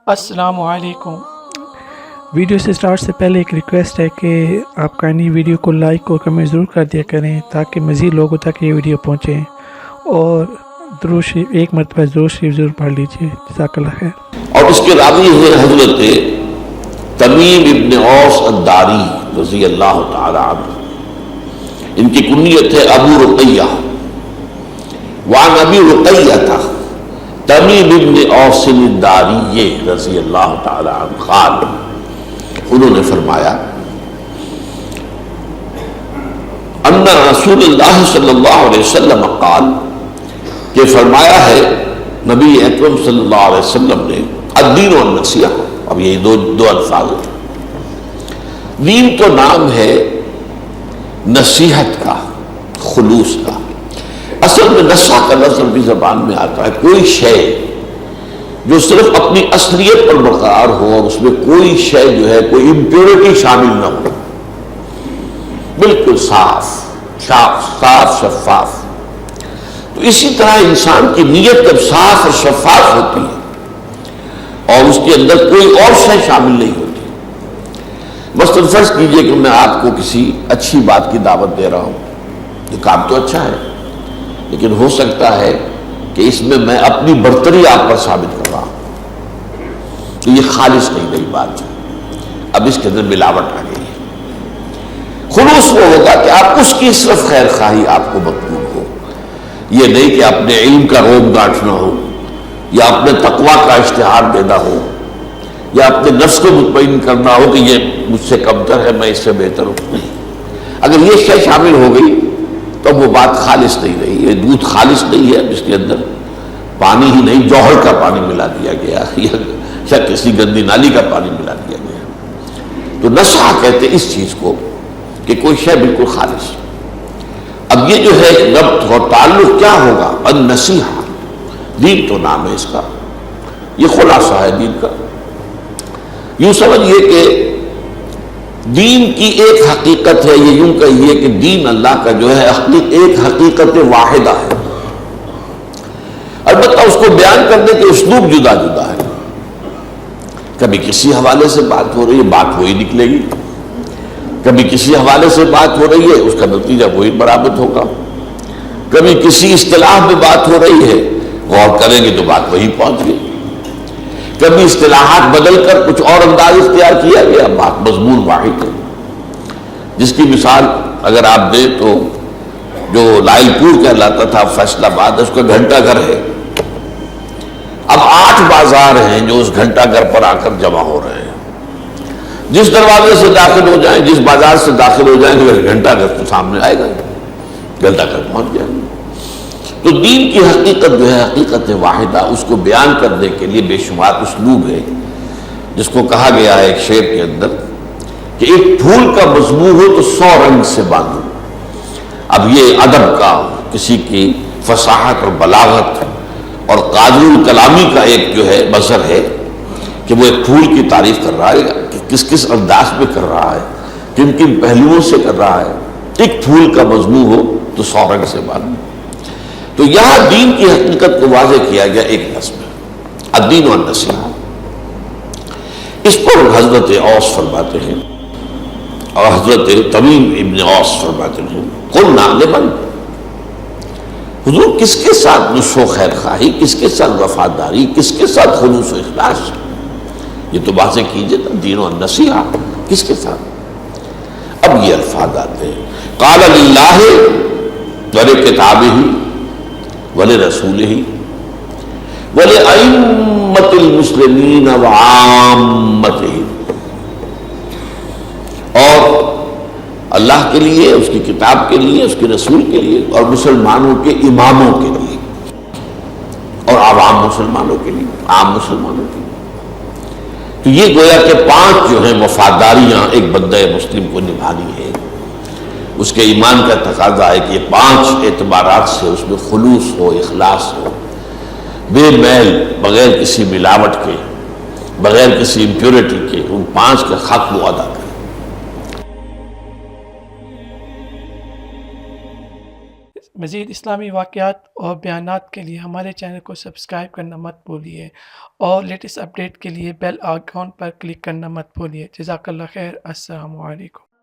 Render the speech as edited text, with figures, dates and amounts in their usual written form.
السلام علیکم۔ ویڈیو سے سٹارٹ سے پہلے ایک ریکویسٹ ہے کہ آپ کائنڈلی ویڈیو کو لائک اور کمنٹ ضرور کر دیا کریں تاکہ مزید لوگوں تک یہ ویڈیو پہنچے، اور درود شریف ایک مرتبہ درود شریف ضرور پڑھ لیجیے۔ جزاک اللہ خیر۔ اور اس کے راوی ہے حضرت تمیم ابن اوس الداری رضی اللہ تعالی عنہ، ان کی کنیت ہے ابو رقیہ، وعن ابی رقیہ تمیم ابن اوس الداری رضی اللہ تعالی عنہ قال، انہوں نے فرمایا ان رسول اللہ صلی اللہ علیہ وسلم قال، کہ فرمایا ہے نبی اکرم صلی اللہ علیہ وسلم نے الدین والنصیحہ۔ اب یہ دو الفاظ ہیں۔ دین تو نام ہے نصیحت کا، خلوص کا۔ اصل میں نصح کا لفظ عربی زبان میں آتا ہے کوئی شے جو صرف اپنی اصلیت پر برقرار ہو اور اس میں کوئی شے جو ہے کوئی امپیورٹی شامل نہ ہو، بالکل صاف شفاف۔ تو اسی طرح انسان کی نیت جب صاف اور شفاف ہوتی ہے اور اس کے اندر کوئی اور شے شامل نہیں ہوتی، مثلاً فرض کیجئے کہ میں آپ کو کسی اچھی بات کی دعوت دے رہا ہوں، یہ کام تو اچھا ہے، لیکن ہو سکتا ہے کہ اس میں میں اپنی برتری آپ پر ثابت کر رہا ہوں، تو یہ خالص نہیں رہی بات، اب اس کے اندر ملاوٹ آ گئی ہے۔ خلوص وہ ہوگا کہ آپ اس کی صرف خیر خواہی آپ کو مطلوب ہو، یہ نہیں کہ اپنے علم کا روب گاٹھنا ہو، یا اپنے تقویٰ کا اشتہار دینا ہو، یا اپنے نفس کو مطمئن کرنا ہو کہ یہ مجھ سے کمتر ہے، میں اس سے بہتر ہوں۔ اگر یہ شے شامل ہو گئی تو وہ بات خالص نہیں رہی، یہ دودھ خالص نہیں ہے جس کے اندر پانی ہی نہیں جوہر کا پانی ملا دیا گیا، یا کسی گندی نالی کا پانی ملا دیا گیا۔ تو نصح کہتے اس چیز کو کہ کوئی شے بالکل خالص۔ اب یہ جو ہے ربط اور تعلق کیا ہوگا؟ النصیحہ، دین تو نام ہے اس کا، یہ خلاصہ ہے دین کا۔ یوں سمجھئے کہ دین کی ایک حقیقت ہے، یہ یوں کہیے کہ دین اللہ کا جو ہے ایک حقیقت واحدہ ہے، البتہ اس کو بیان کرنے کے اسلوب جدا جدا ہے۔ کبھی کسی حوالے سے بات ہو رہی ہے، بات وہی نکلے گی، کبھی کسی حوالے سے بات ہو رہی ہے، اس کا نتیجہ وہی برآمد ہوگا، کبھی کسی اصطلاح میں بات ہو رہی ہے، غور کریں گے تو بات وہی پہنچ گئی، کبھی اصطلاحات بدل کر کچھ اور انداز اختیار کیا گیا، بات مضمون واحد ہے۔ جس کی مثال اگر آپ دیں تو جو لائل پور کہلاتا تھا فیصل آباد، اس کا گھنٹہ گھر ہے، اب 8 بازار ہیں جو اس گھنٹہ گھر پر آ کر جمع ہو رہے ہیں، جس دروازے سے داخل ہو جائیں، جس بازار سے داخل ہو جائیں، تو گھنٹہ گھر تو سامنے آئے گا، گھنٹہ گھر پہنچ جائیں گے۔ تو دین کی حقیقت جو ہے حقیقت واحدہ، اس کو بیان کرنے کے لیے بے شمار اسلوب ہے، جس کو کہا گیا ہے ایک شعر کے اندر کہ ایک پھول کا مضمون ہو تو 100 رنگ سے باندھو۔ اب یہ ادب کا، کسی کی فصاحت اور بلاغت اور قادر الکلامی کا ایک جو ہے مظہر ہے کہ وہ ایک پھول کی تعریف کر رہا ہے کہ کس کس انداز میں کر رہا ہے، کن کن پہلوؤں سے کر رہا ہے۔ ایک پھول کا مضمون ہو تو 100 رنگ سے باندھو۔ تو یہاں دین کی حقیقت کو واضح کیا گیا ایک لفظ میں، الدین والنصیحہ۔ اس پر حضرت اوس فرماتے ہیں اور حضرت تمیم ابن اوس فرماتے ہیں قلنا لمن، حضور کس کے ساتھ نصح و خیر خواہی، کس کے ساتھ وفاداری، کس کے ساتھ خلوص و اخلاص، یہ تو واضح کیجئے نا، دین والنصیحہ کس کے ساتھ؟ اب یہ الفاظ آتے ہیں قال للہ ولکتابہ ولرسولہ ولأئمۃ المسلمین وعامتہم، اور اللہ کے لیے، اس کی کتاب کے لیے، اس کے رسول کے لیے، اور مسلمانوں کے اماموں کے لیے، اور عوام مسلمانوں کے لیے، عام مسلمانوں کے لیے۔ تو یہ گویا کہ 5 جو ہیں وفاداریاں ایک بندہ مسلم کو نبھانی ہے، اس کے ایمان کا تقاضا ہے کہ یہ 5 اعتبارات سے اس میں خلوص ہو، اخلاص ہو، بے میل، بغیر کسی ملاوٹ کے، بغیر کسی امپیورٹی کے، ان 5 کا حق وہ ادا کرے۔ مزید اسلامی واقعات اور بیانات کے لیے ہمارے چینل کو سبسکرائب کرنا مت بھولیے اور لیٹسٹ اپڈیٹ کے لیے بیل آئیکن پر کلک کرنا مت بھولیے۔ جزاک اللہ خیر۔ السلام علیکم۔